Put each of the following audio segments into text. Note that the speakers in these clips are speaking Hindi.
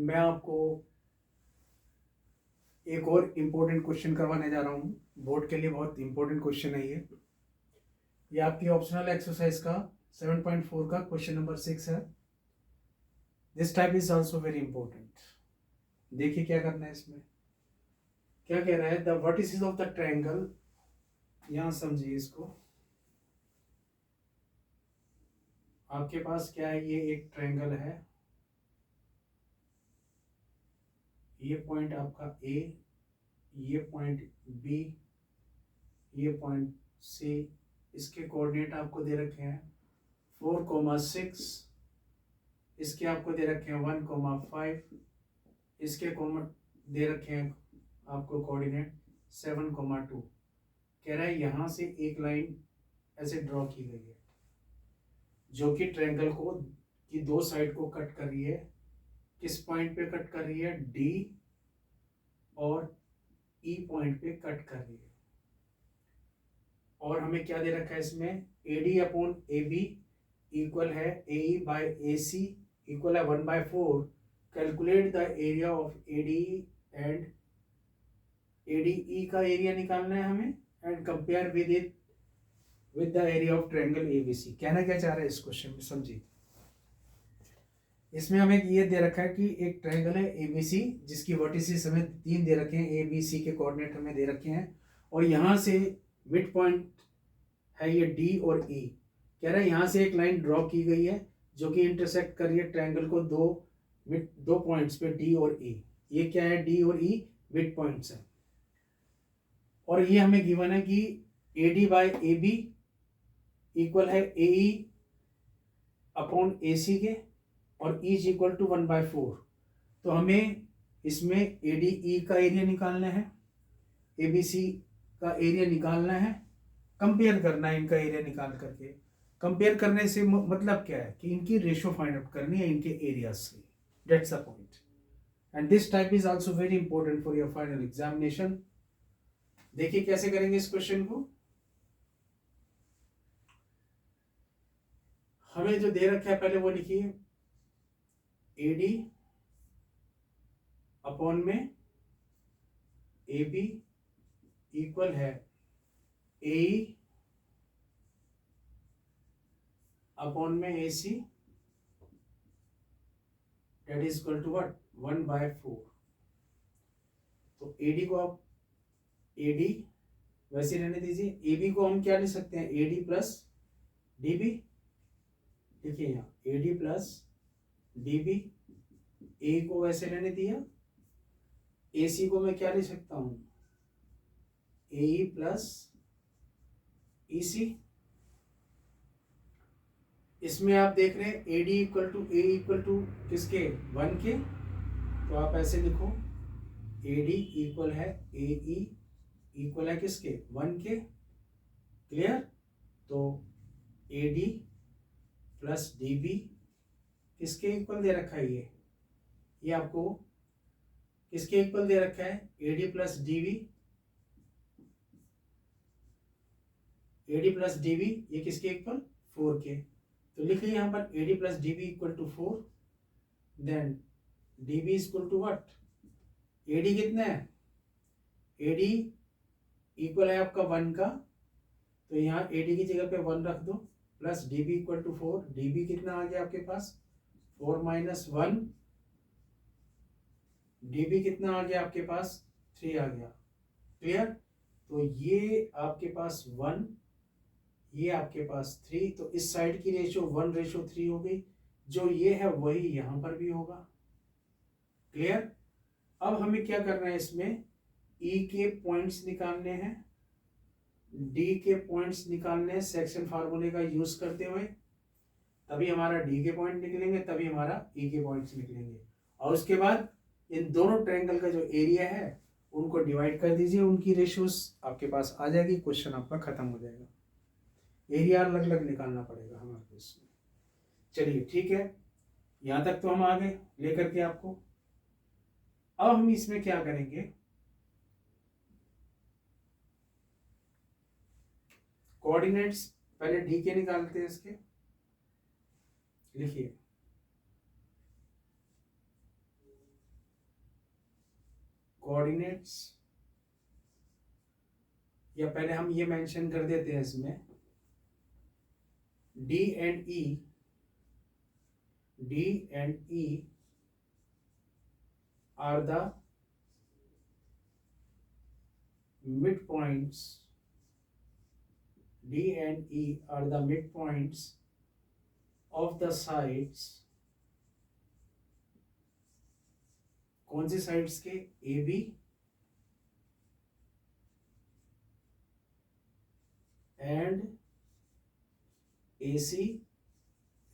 मैं आपको एक और इम्पोर्टेंट क्वेश्चन करवाने जा रहा हूँ। बोर्ड के लिए बहुत इम्पोर्टेंट क्वेश्चन है ये आपकी ऑप्शनल एक्सरसाइज का 7.4 का क्वेश्चन नंबर 6 है। This type is also very important. देखिए क्या करना है इसमें। क्या कह रहा है, the vertices of the triangle, यहां समझिए इसको। आपके पास क्या है, ये एक ट्रायंगल है, ये पॉइंट आपका ए, ये पॉइंट बी, ये पॉइंट सी। इसके कोऑर्डिनेट आपको दे रखे हैं 4,6, इसके आपको दे रखे हैं 1,5, इसके दे रखे हैं आपको कोऑर्डिनेट 7,2। कह रहा है यहाँ से एक लाइन ऐसे ड्रॉ की गई है जो कि ट्रायंगल को की दो साइड को कट कर रही है। किस पॉइंट पे कट कर रही है, डी और ई पॉइंट पे कट कर रही है। और हमें क्या दे रखा है इसमें, A D upon A B equal है A E by A C equal है 1/4। Calculate the area of A D and A D E का एरिया निकालना है हमें and compare with it with the area of triangle A B C. कहना क्या चाह रहा है इस क्वेश्चन में, समझिए। इसमें हमें ये दे रखा है कि एक ट्रायंगल है ए बी सी जिसकी वर्टिसेस हमें 3 दे रखे हैं, ए बी सी के कोऑर्डिनेट हमें दे रखे हैं, और यहाँ से मिड पॉइंट है ये डी और ई। कह रहा है यहाँ से एक लाइन ड्रॉ की गई है जो कि इंटरसेक्ट कर रही है ट्रायंगल को दो पॉइंट्स पे डी और ई। ये क्या है, डी और ई मिड पॉइंट्स है। और ये हमें गिवन है कि A D by A B equal है ए ई अपॉन ए सी के, और ई इज इक्वल टू 1/4। तो हमें इसमें ए डी ई का एरिया निकालना है, ए बी सी का एरिया निकालना है, कंपेयर करना है इनका एरिया निकाल करके। कंपेयर करने से मतलब क्या है कि इनकी रेशो फाइंड आउट करनी है इनके एरिया से। That's the point and this type is also very important for your final examination. देखिए कैसे करेंगे इस क्वेश्चन को। हमें जो दे रखा है पहले वो लिखिए, ए डी अपॉन में ए बी इक्वल है ए अपॉन में A C, that is equal to what, 1/4। तो ए डी को आप ए डी वैसे रहने दीजिए, ए बी को हम क्या लिख सकते हैं, A D plus D B. देखिए यहाँ A D plus D B, A को वैसे रहने दिया, ए सी को मैं क्या लिख सकता हूँ, ए ई प्लस ई सी। इसमें आप देख रहे हैं A D equal to A equal to किसके, 1 के। तो आप ऐसे लिखो, ए डी इक्वल है ए ई इक्वल है किसके, 1 के। क्लियर। तो A D plus D B किसके इक्वल दे रखा है, ये आपको किसके इक्वल दे रखा है, A D plus D B, A D plus D B ये किसके इक्वल, 4 के। तो लिख लिया यहाँ पर A D plus D B equal to 4, then D B equal to what, A D कितना है, ए डी इक्वल है आपका 1 का, तो यहाँ ए डी की जगह पे 1 रख दो, plus D B equal to 4। D B कितना आ गया आपके पास, 4 माइनस 1, डी बी कितना आ गया आपके पास, 3 आ गया। क्लियर। तो ये आपके पास 1, ये आपके पास 3, तो इस साइड की रेशो 1:3 हो गई। जो ये है वही यहां पर भी होगा। क्लियर। अब हमें क्या करना है, इसमें ई के पॉइंट्स निकालने हैं, डी के पॉइंट्स निकालने हैं सेक्शन फार्मूले का यूज करते हुए। तभी हमारा डी के पॉइंट निकलेंगे, तभी हमारा ई के पॉइंट्स निकलेंगे। और उसके बाद इन दोनों ट्रायंगल का जो एरिया है उनको डिवाइड कर दीजिए, उनकी रेशियोज आपके पास आ जाएगी, क्वेश्चन आपका खत्म हो जाएगा। एरिया अलग अलग निकालना पड़ेगा हमारे इसमें। चलिए ठीक है, यहां तक तो हम आ गए लेकर के आपको। अब हम इसमें क्या करेंगे, कोऑर्डिनेट्स पहले डी के निकालते हैं इसके। लिखिए कोऑर्डिनेट्स, या पहले हम ये मेंशन कर देते हैं इसमें, D and E, D and E R the midpoints, D and E are the midpoints of the sides, कौन सी साइड्स के, A B and A C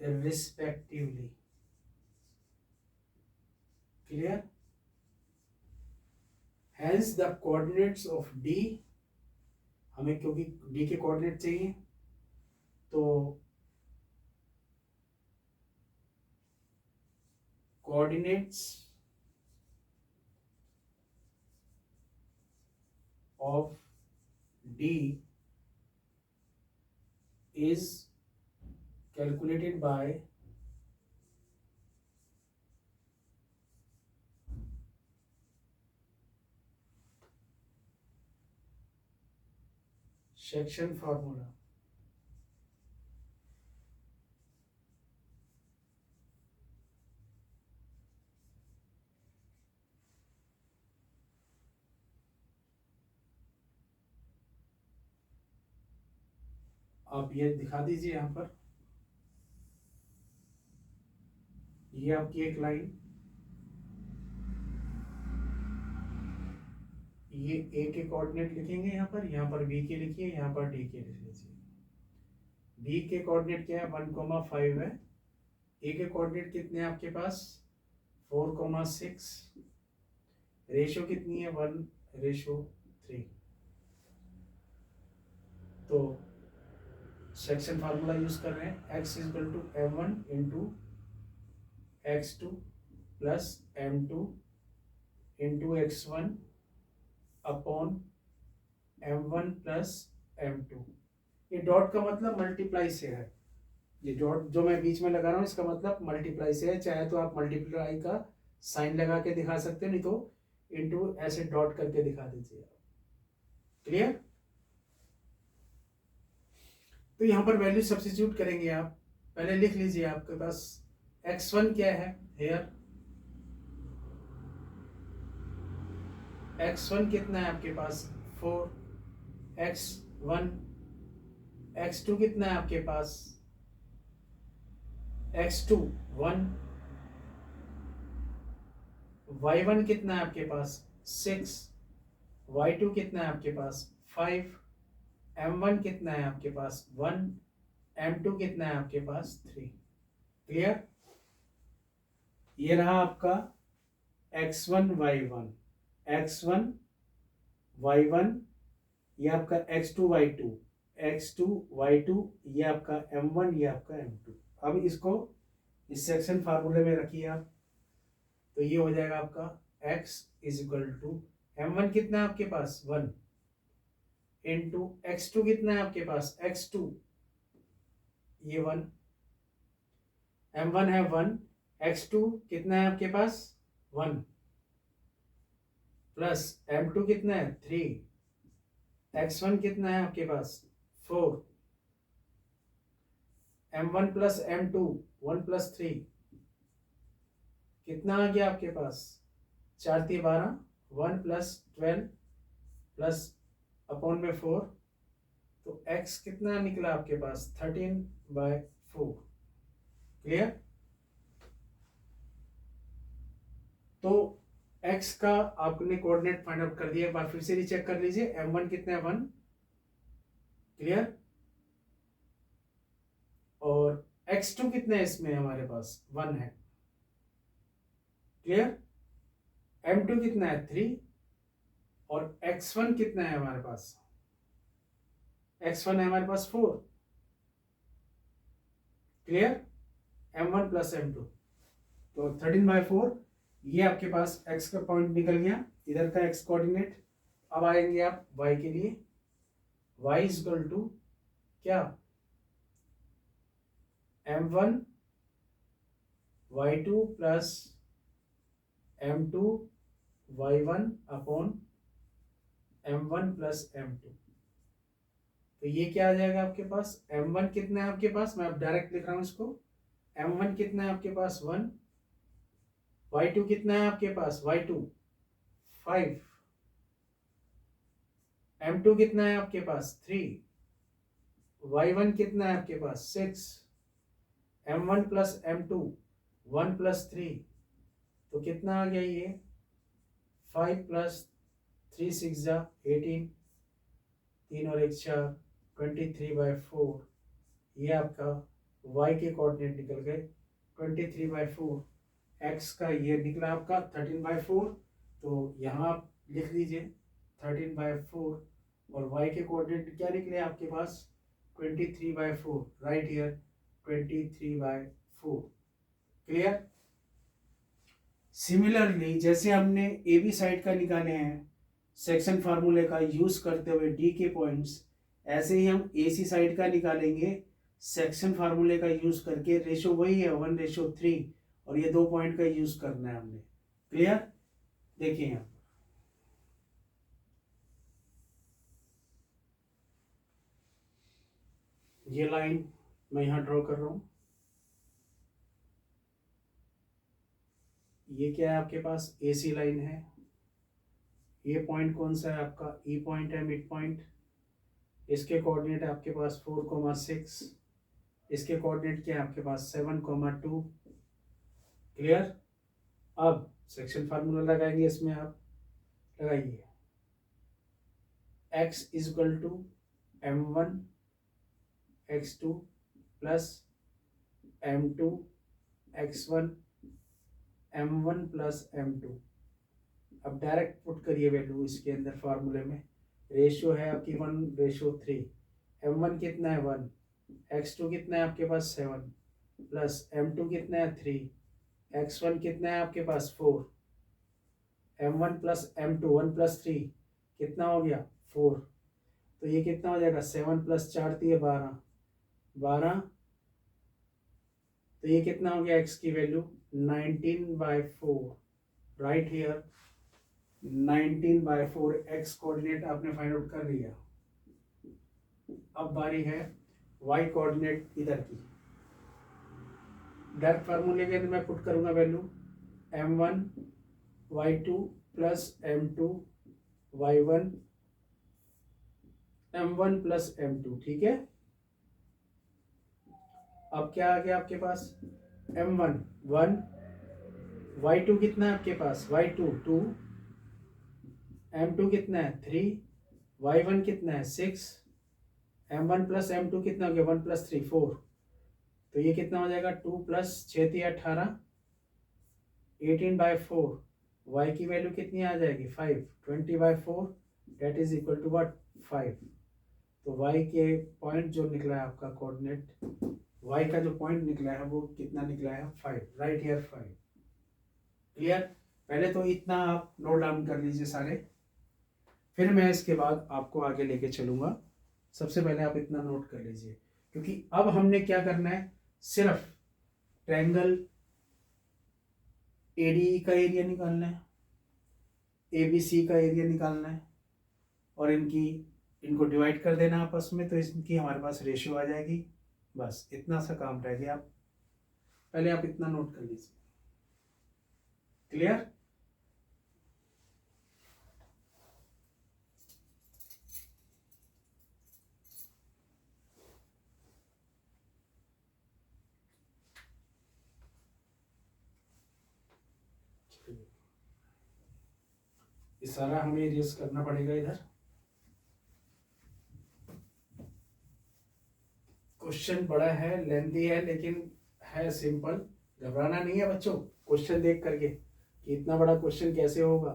respectively. Clear? Hence the coordinates of D, हमें क्योंकि D के कोऑर्डिनेट चाहिए, तो coordinates of D is calculated by section formula. आप ये दिखा दीजिए यहाँ पर, ये आपकी एक लाइन, ये ए के कोऑर्डिनेट लिखेंगे यहाँ पर बी के लिखिए, यहाँ पर डी के लिख लीजिए। बी के कोऑर्डिनेट क्या है, 1,5 है। ए के कोऑर्डिनेट कितने हैं आपके पास, 4,6। रेशो कितनी है, 1:3। तो सेक्शन फार्मूला यूज कर रहे हैं, x equal to m1 into x2 plus m2 into x1 upon m1 plus m2। ये डॉट का मतलब मल्टीप्लाई से है, ये डॉट जो मैं बीच में लगा रहा हूँ इसका मतलब मल्टीप्लाई से है। चाहे तो आप मल्टीप्लाई का साइन लगा के दिखा सकते हो, नहीं तो इंटू ऐसे डॉट करके दिखा दीजिए। क्लियर? तो यहाँ पर वैल्यू सब्स्टिट्यूट करेंगे आप। पहले लिख लीजिए, आपके पास x1 क्या है, हेयर x1 कितना है आपके पास, 4, x1, x2 कितना है आपके पास, x2 1, y1 कितना है आपके पास, 6, y2 कितना है आपके पास, 5, m1 कितना है आपके पास, 1, m2 कितना है आपके पास, 3। क्लियर? ये रहा आपका x1 y1, x1 y1, ये आपका x2 y2, x2 y2, ये आपका m1, ये आपका m2। अब इसको इस सेक्शन फार्मूले में रखिए आप, तो ये हो जाएगा आपका x is equal to m1 कितना है आपके पास, 1 इंटू x2 कितना है आपके पास, x2 ये 1, m1 है 1, x2 कितना है आपके पास, 1 प्लस m2 कितना है, 3, x1 कितना है आपके पास, 4, m1 प्लस m2 1 प्लस 3 कितना आ गया आपके पास, 4 3 12, 1 प्लस 12 प्लस अपॉन में 4, तो x कितना निकला आपके पास, 13/4। क्लियर? तो x का आपने कोऑर्डिनेट फाइंड आउट कर दिया, एक बार फिर से रीचेक कर लीजिए। m1 कितना है, 1। क्लियर? और x2 कितना है इसमें हमारे पास, 1 है। क्लियर? m2 कितना है, 3, और x1 कितना है हमारे पास, x1 है हमारे पास 4। क्लियर? m1 प्लस m2, तो 13/4 ये आपके पास x का पॉइंट निकल गया, इधर का x कोऑर्डिनेट। अब आएंगे आप y के लिए, y इज इक्वल टू क्या, m1 y2 plus m2 y1 upon m1 plus m2। तो ये क्या आ जाएगा आपके पास, m1 कितना है आपके पास, मैं अब डायरेक्ट लिख रहा हूं इसको, m1 कितना है आपके पास 1, y2 कितना है आपके पास y2 5, m2 कितना है आपके पास 3, y1 कितना है आपके पास 6, m1 प्लस m2 1 प्लस 3, तो कितना आ गया ये 5 प्लस 3 6 जा 18, 3 और 1 4, 23/4। ये आपका y के कोऑर्डिनेट निकल गए 23/4, x का ये निकला आपका 13/4। तो यहाँ आप लिख लीजिए 13/4 और y के कोऑर्डिनेट क्या निकले आपके पास 23/4, राइट हियर 23/4। क्लियर। सिमिलरली जैसे हमने ए बी साइड का निकाले हैं सेक्शन फार्मूले का यूज करते हुए डी के पॉइंट्स, ऐसे ही हम ए सी साइड का निकालेंगे सेक्शन फार्मूले का यूज करके। रेशो वही है 1:3 और ये 2 पॉइंट का यूज करना है हमने। क्लियर। देखिए यहाँ ये लाइन मैं यहाँ ड्रॉ कर रहा हूँ, ये क्या है आपके पास ए सी लाइन है। ये पॉइंट कौन सा है आपका ई पॉइंट है, मिड पॉइंट। इसके कोऑर्डिनेट है आपके पास 4,6, इसके कोऑर्डिनेट क्या है आपके पास 7,2। क्लियर। अब सेक्शन फार्मूला लगाएंगे इसमें, आप लगाइए x is equal to m1 x2 plus m2 x1 m1 plus m2। अब डायरेक्ट पुट करिए वैल्यू इसके अंदर फार्मूले में। रेशियो है आपकी 1:3, m1 कितना है 1, x2 कितना है आपके पास 7 प्लस m2 कितना है 3, x1 कितना है आपके पास 4, m1 प्लस m2 1 प्लस 3 कितना हो गया 4। तो ये कितना हो जाएगा 7 प्लस 4 दिए 12, तो ये कितना हो गया x की value 19/4, right here 19/4 x coordinate आपने फाइंड आउट कर लिया। अब बारी है y कोऑर्डिनेट इधर की। डायरेक्ट फार्मूले के अंदर मैं पुट करूंगा value m1 y2 plus m2 y1 m1 plus m2। ठीक है। अब क्या आ गया आपके पास m1 1, y2 कितना है आपके पास y2 2, m2 कितना है 3, y1 कितना है 6, m1 प्लस m2 कितना हो गया 1 प्लस 3 4। तो ये कितना हो जाएगा 2 प्लस 6 18, 18/4। y की वैल्यू कितनी आ जाएगी 5, 20/4 that is equal to what 5। तो y के पॉइंट जो निकला है आपका कोऑर्डिनेट, y का जो पॉइंट निकला है वो कितना निकला है 5, राइट हियर 5। क्लियर। पहले तो इतना आप नोट डाउन कर लीजिए सारे, फिर मैं इसके बाद आपको आगे लेके चलूंगा। सबसे पहले आप इतना नोट कर लीजिए, क्योंकि अब हमने क्या करना है, सिर्फ ट्रायंगल एडीई का एरिया निकालना है, एबीसी का एरिया निकालना है और इनको डिवाइड कर देना आपस में, तो इनकी हमारे पास रेशियो आ जाएगी। बस इतना सा काम रह गया। आप पहले आप इतना नोट कर लीजिए। क्लियर। ये सारा हमें इरेज करना पड़ेगा इधर। क्वेश्चन बड़ा है, लेंथी है, लेकिन है सिंपल। घबराना नहीं है बच्चों क्वेश्चन देख करके कि इतना बड़ा क्वेश्चन कैसे होगा।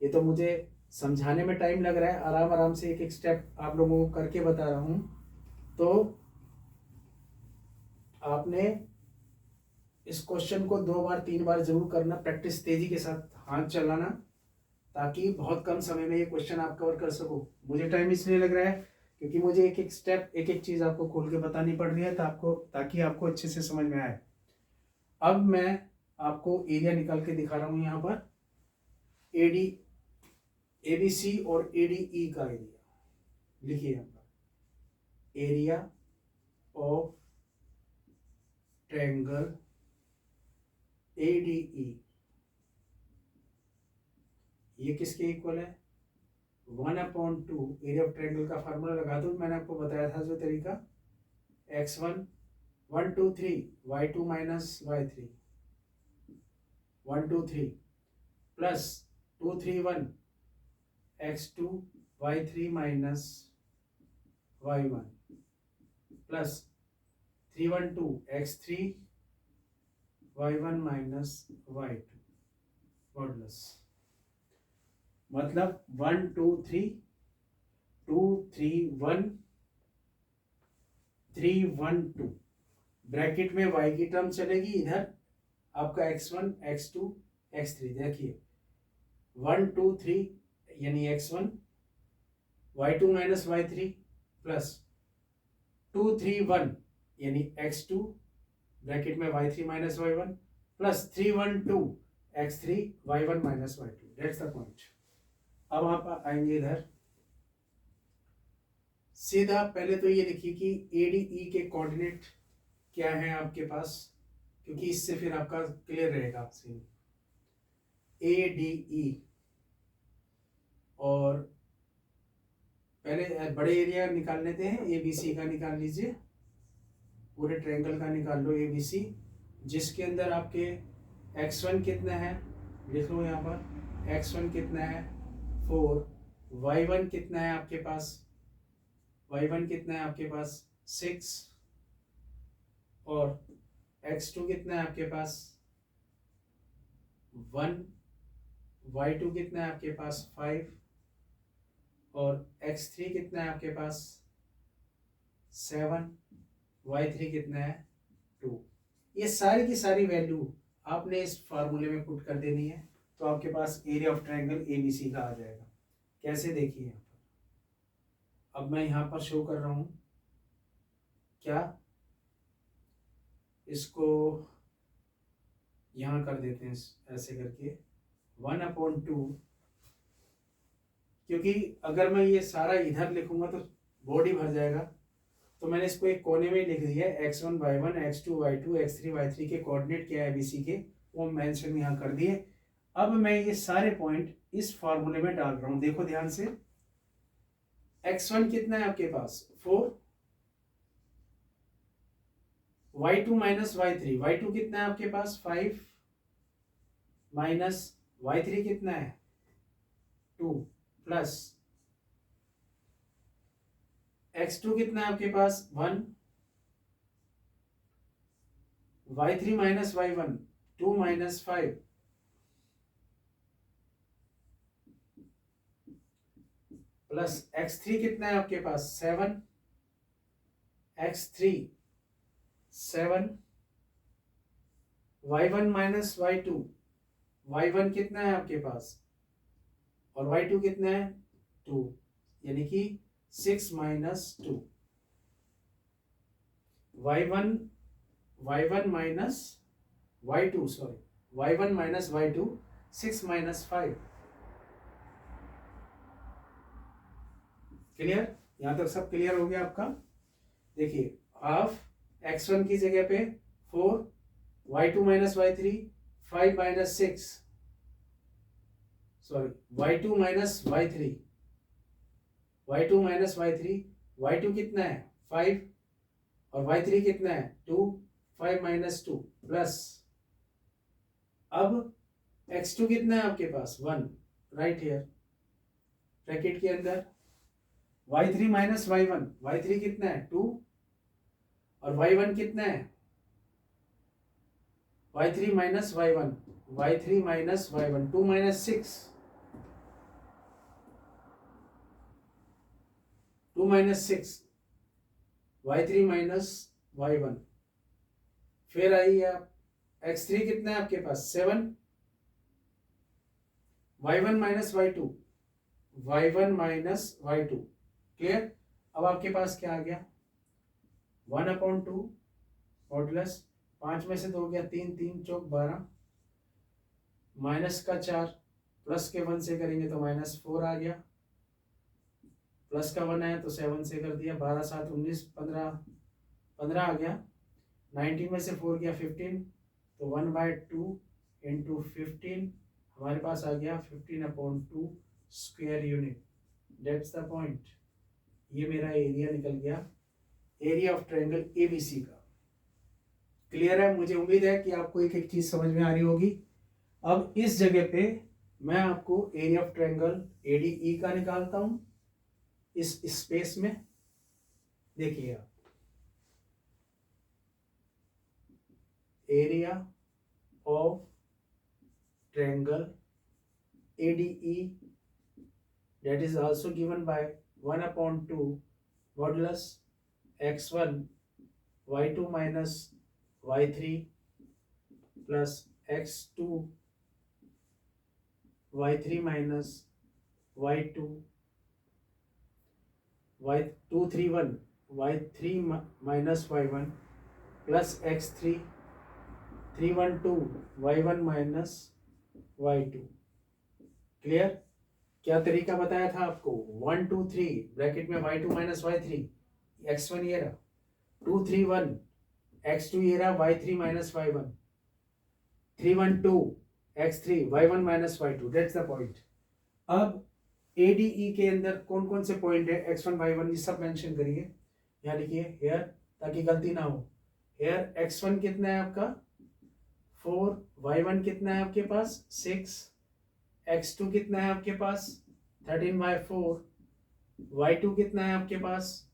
ये तो मुझे समझाने में टाइम लग रहा है, आराम आराम से एक एक स्टेप आप लोगों को करके बता रहा हूँ। तो आपने इस क्वेश्चन को 2 बार 3 बार जरूर करना, प्रैक्टिस तेजी के साथ हाथ चलाना, ताकि बहुत कम समय में ये क्वेश्चन आप कवर कर सको। मुझे टाइम इसलिए लग रहा है क्योंकि मुझे एक एक स्टेप एक एक चीज़ आपको खोल के बतानी पड़ रही है ताकि आपको अच्छे से समझ में आए। अब मैं आपको एरिया निकाल के दिखा रहा हूँ यहाँ पर। एडी एबीसी और एडीई का एरिया लिखिए यहाँ पर, एरिया ऑफ ट्रायंगल एडीई ये किसके इक्वल है, 1/2 एरिया ऑफ ट्रायंगल का फार्मूला लगा दो, मैंने आपको बताया था जो तरीका, x1 1 2 3 y2 minus y3 1 2 3 plus 2 3 1 x2 y3 minus y1 plus 3 1 2 x3 y1 minus y2 modulus, मतलब 1 2 3 2 3 1 3 1 2 ब्रैकेट में y की टर्म चलेगी, इधर आपका x1 x2 x3, देखिए 1 2 3 यानी x1 y2 minus y3 plus 2 3 1 यानी x2 ब्रैकेट में y3 minus y1 plus 3 1 2 x3 y1 minus y2, that's the point. अब आप आएंगे इधर सीधा, पहले तो ये लिखिए कि एडीई के कोऑर्डिनेट क्या है आपके पास, क्योंकि इससे फिर आपका क्लियर रहेगा सीन। एडीई, और पहले बड़े एरिया निकाल लेते हैं, एबीसी का निकाल लीजिए, पूरे ट्रायंगल का निकाल लो एबीसी, जिसके अंदर आपके x1 कितना है लिख लो यहाँ पर, x1 कितना है 4, y1 कितना है आपके पास, y1 कितना है आपके पास 6, और x2 कितना है आपके पास 1, y2 कितना है आपके पास 5, और x3 कितना है आपके पास 7, y3 कितना है 2। ये सारी की सारी वैल्यू आपने इस फार्मूले में पुट कर देनी है, तो आपके पास एरिया ऑफ ट्रायंगल एबीसी का आ जाएगा। कैसे, देखिए यहाँ पर, अब मैं यहाँ पर शो कर रहा हूँ क्या, इसको यहाँ कर देते हैं ऐसे करके 1/2, क्योंकि अगर मैं ये सारा इधर लिखूंगा तो बॉडी भर जाएगा, तो मैंने इसको एक कोने में लिख दिया है, x1 y1 x2 y2 x3 y3 के कोऑर्डिनेट क्या है बीसी के, वो मेंशन यहाँ कर दिए। अब मैं ये सारे पॉइंट इस फॉर्मूले में डाल रहा हूँ, देखो ध्यान से, x1 कितना है आपके पास 4, y2 माइनस y3 कितना है आपके पास 5, माइनस y3 कितना है 2, प्लस x2 कितना है आपके पास 1, y3 minus y1 2 minus 5, plus x3 कितना है आपके पास 7, x3 7, y1 माइनस y1 कितना है आपके पास, और y2 कितना है 2, यानी कि 6 minus 2, y1 minus y2 y1 minus y2 6 minus 5, clear, यहां तक सब क्लियर हो गया आपका। देखिए हाफ x1 की जगह पे 4, y2 minus y3 5 minus 6, y2 minus y3 y2 कितना है 5, और y3 कितना है 2, 5 माइनस 2, प्लस अब x2 कितना है आपके पास 1, राइट हियर ब्रैकेट के अंदर, y3 माइनस y3 कितना है 2, और y1 कितना है y3 minus y1 2 minus 6, 2 minus 6 y3 minus y1, फिर आइए आप x3 कितना है आपके पास 7, y1 माइनस y2 क्लियर। अब आपके पास क्या आ गया 1/2 मॉडुलस, 5 में से 2 गया 3, 3 चौक 12, माइनस का 4 प्लस के 1 से करेंगे तो -4 आ गया, प्लस का 1 है तो 7 से कर दिया, 12 7 19 15 15 आ गया। 19 में से 4 गया 15, तो 1/2 इंटू 15 हमारे पास आ गया 15/2 square unit. That's the point. ये मेरा एरिया निकल गया, एरिया ऑफ ट्रायंगल एबीसी का। क्लियर है? मुझे उम्मीद है कि आपको एक एक चीज समझ में आ रही होगी। अब इस जगह पे मैं आपको एरिया ऑफ ट्रायंगल एडीई का निकालता हूं इस स्पेस में। देखिए आप, area of triangle ADE that is also given by 1/2 modulus x1 y2 minus y3 plus x2 y3 minus y2 y231 y3 minus y1 plus x3 312 y1 minus y2। Clear? क्या तरीका बताया था आपको? 1 2 3 ब्रैकेट में y2 माइनस y3, x1 ये रहा, 2 3 1 x2 ये रहा, y3 minus y1, 3 1 2 x3 y1 minus y2। That's the point. अब ADE के अंदर कौन कौन से पॉइंट है, x1 y1 ये सब मेंशन करिए, यहाँ लिखिए हेयर, ताकि गलती ना हो। हेयर x1 कितना है आपका 4, y1 कितना है आपके पास 6, x2 कितना है आपके पास 13/4, y2 कितना है आपके पास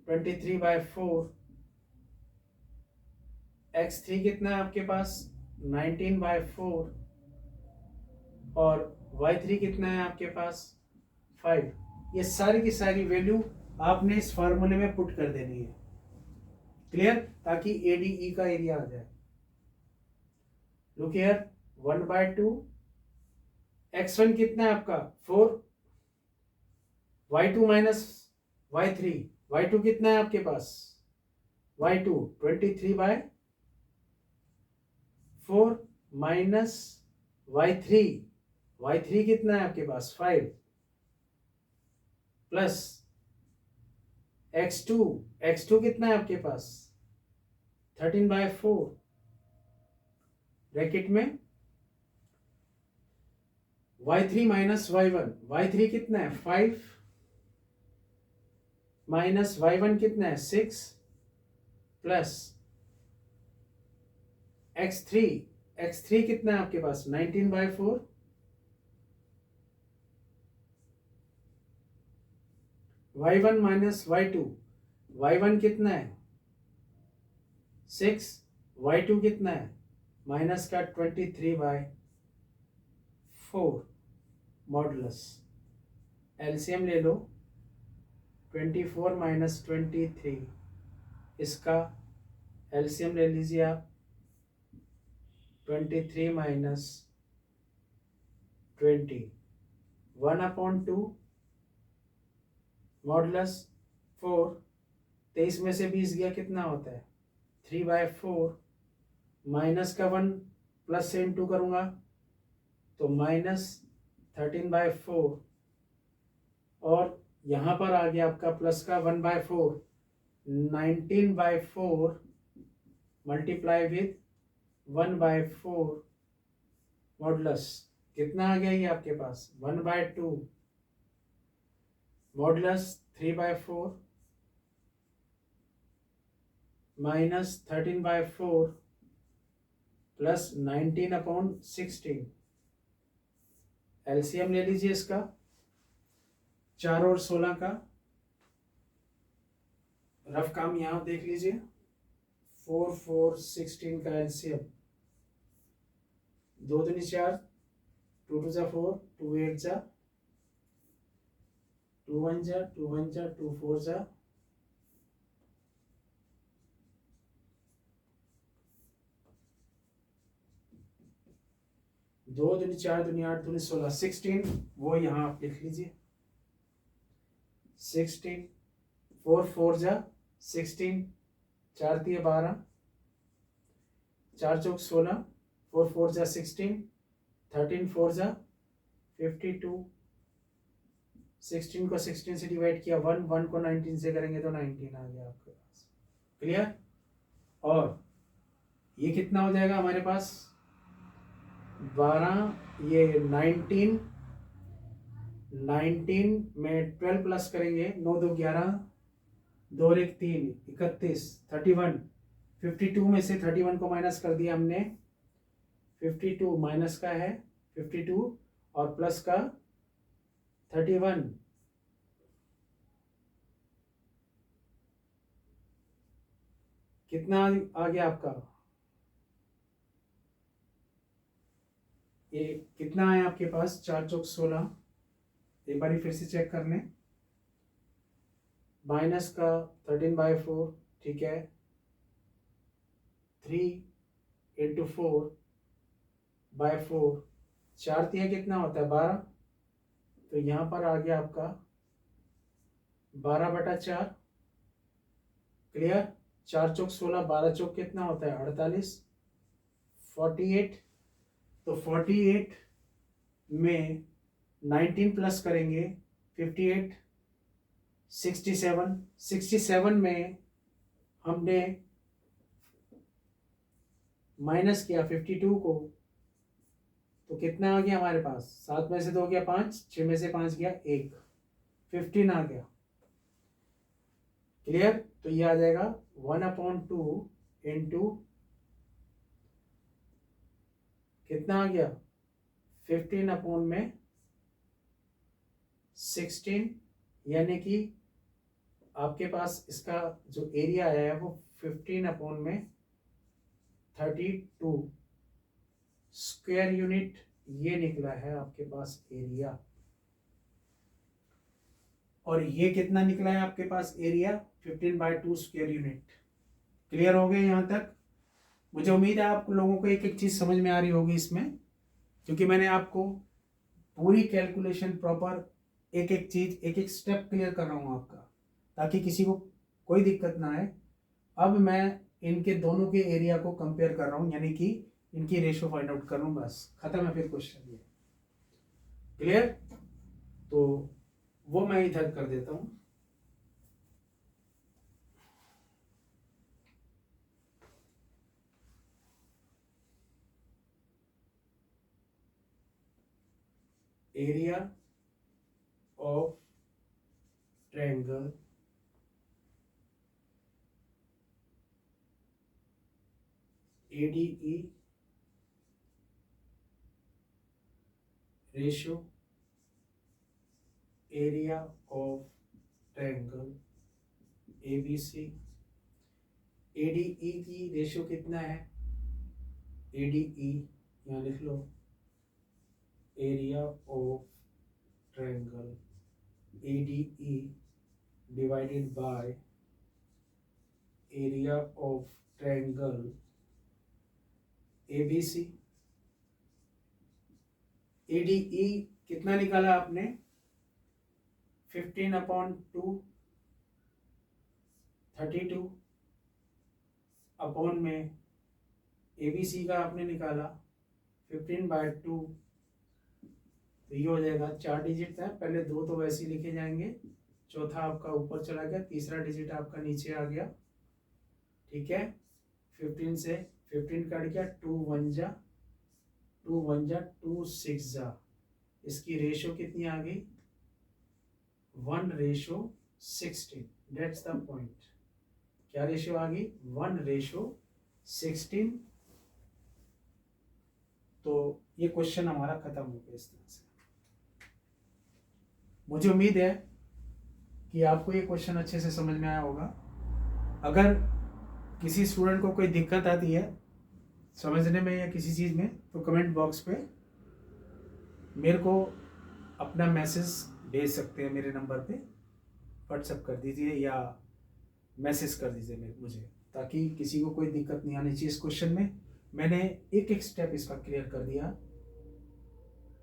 23/4, x3 कितना है आपके पास 19/4 और y3 कितना है आपके पास 5। ये सारी की सारी वैल्यू आपने इस फार्मूले में पुट कर देनी है। क्लियर? ताकि ADE का एरिया आ जाए। लुक हियर, 1/2, x1 कितना है आपका 4, y2 माइनस y3, y2 कितना है आपके पास y2 23/4 माइनस y3, y3 कितना है आपके पास 5 प्लस x2, x2 कितना है आपके पास 13/4 ब्रैकेट में y3 माइनस y1, y3 कितना है 5 माइनस y1 कितना है 6 प्लस x3, x3 कितना है आपके पास 19/4 y1 माइनस y2, y1 कितना है 6, y2 कितना है माइनस का 23/4 मॉडुलस। एलसीएम ले लो, 24 माइनस 23, इसका एलसीएम ले लीजिए आप, 23 माइनस 20, 1/2 मॉडुलस 4, 23 में से 20 गया कितना होता है 3/4 माइनस का 1 प्लस से इंटू करूँगा तो माइनस 13/4 और यहाँ पर आ गया आपका प्लस का 1/4, 19/4 मल्टीप्लाई विथ 1/4 मॉडुलस कितना आ गया ये आपके पास 1/2 मॉडुलस 3/4 माइनस 13/4 प्लस 19/16। एलसीएम ले लीजिए इसका, 4 और 16 का रफ काम यहाँ देख लीजिए, 4 4 16 का एलसीएम, 2 दूनी 4, 2 2 4, 2 8 2 1 2 1 2 4 2 दूनी 4 दूनी 8 दूनी 16, 16 वो यहाँ आप लिख लीजिए, 16, 4 4 16, 4 3 12, 4 चौक 16, 4 4 16, 13 4 52, 16 को 16 से डिवाइड किया 1, 1 को 19 से करेंगे तो 19 आ गया आपके पास। क्लियर? और ये कितना हो जाएगा हमारे पास 12, ये 19 में 12 प्लस करेंगे 9 2 11, 2 और 1 3, 31, 31, 52 में से 31 को माइनस कर दिया हमने, 52 माइनस का है 52 और प्लस का 31, कितना आ गया आपका, ये कितना है आपके पास 4 चौक 16, एक बार फिर से चेक कर लें, माइनस का 13/4, ठीक है, 3 × 4/4, 4 3 कितना होता है 12, तो यहाँ पर आ गया आपका 12/4। क्लियर? 4 चौक 16, 12 चौक कितना होता है 48, 48, तो 48 में 19 प्लस करेंगे 58, 67 में हमने माइनस किया 52 को, तो कितना आ गया हमारे पास, 7 में से 2 गया 5, 6 में से 5 गया 1, 15 आ गया। क्लियर? तो ये आ जाएगा 1/2 इंटू कितना आ गया 15/16, यानी कि आपके पास इसका जो एरिया आया है वो 15/32 स्क्वायर यूनिट, ये निकला है आपके पास एरिया। और ये कितना निकला है आपके पास एरिया 15/2 स्क्वायर यूनिट। क्लियर हो गया यहाँ तक? मुझे उम्मीद है आप लोगों को एक एक चीज समझ में आ रही होगी इसमें, क्योंकि मैंने आपको पूरी कैलकुलेशन प्रॉपर एक एक चीज एक एक स्टेप क्लियर कर रहा हूँ आपका, ताकि किसी को कोई दिक्कत ना आए। अब मैं इनके दोनों के एरिया को कंपेयर कर रहा हूँ, यानी कि इनकी रेशो फाइंड आउट कर रहा हूँ, बस खत्म है फिर क्वेश्चन ये। क्लियर? तो वो मैं इधर कर देता हूँ। Area of triangle ADE ratio area of triangle ABC। ADE की रेशियो कितना है, ADE यहाँ लिख लो, area of triangle ADE divided by area of triangle ABC। ADE कितना निकाला आपने 15/2 32 अपॉन में ABC का आपने निकाला 15/2, तो ये हो जाएगा 4 डिजिट था, पहले 2 तो वैसे ही लिखे जाएंगे, चौथा आपका ऊपर चला गया, तीसरा डिजिट आपका नीचे आ गया। ठीक है, 15 से 15 कट गया, 2 1 जा 2 6 जा, इसकी रेशो कितनी आ गई 1:16। That's the point. क्या रेशियो आ गई 1:16। तो ये क्वेश्चन हमारा खत्म हो गया इस तरह से। मुझे उम्मीद है कि आपको ये क्वेश्चन अच्छे से समझ में आया होगा। अगर किसी स्टूडेंट को कोई दिक्कत आती है समझने में या किसी चीज़ में, तो कमेंट बॉक्स पे मेरे को अपना मैसेज भेज सकते हैं, मेरे नंबर पे व्हाट्सएप कर दीजिए या मैसेज कर दीजिए मुझे, ताकि किसी को कोई दिक्कत नहीं आनी चाहिए इस क्वेश्चन में। मैंने एक एक स्टेप इसका क्लियर कर दिया।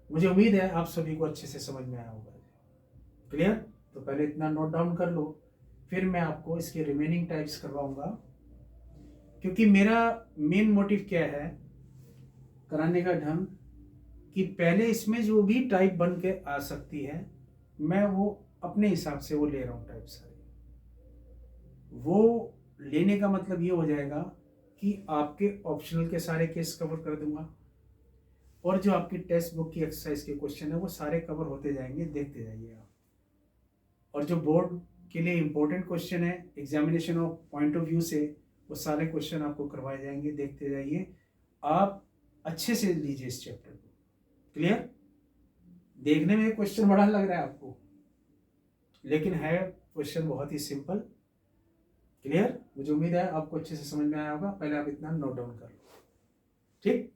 मुझे उम्मीद है आप सभी को अच्छे से समझ में आया होगा। क्लियर? तो पहले इतना नोट डाउन कर लो, फिर मैं आपको इसके रिमेनिंग टाइप्स करवाऊंगा, क्योंकि मेरा मेन मोटिव क्या है कराने का ढंग, कि पहले इसमें जो भी टाइप बन के आ सकती है, मैं वो अपने हिसाब से वो ले रहा हूँ टाइप सारी। वो लेने का मतलब ये हो जाएगा कि आपके ऑप्शनल के सारे केस कवर कर दूंगा, और जो आपकी टेक्स्ट बुक की एक्सरसाइज के क्वेश्चन है वो सारे कवर होते जाएंगे, देखते जाइए आप। और जो बोर्ड के लिए इंपॉर्टेंट क्वेश्चन है examination of point of view से, वो सारे क्वेश्चन आपको करवाए जाएंगे, देखते जाइए। आप अच्छे से लीजिए इस चैप्टर को। क्लियर? देखने में क्वेश्चन बड़ा लग रहा है आपको, लेकिन है क्वेश्चन बहुत ही सिंपल। क्लियर? मुझे उम्मीद है आपको अच्छे से समझ में आया होगा। पहले आप इतना नोट डाउन कर लो, ठीक।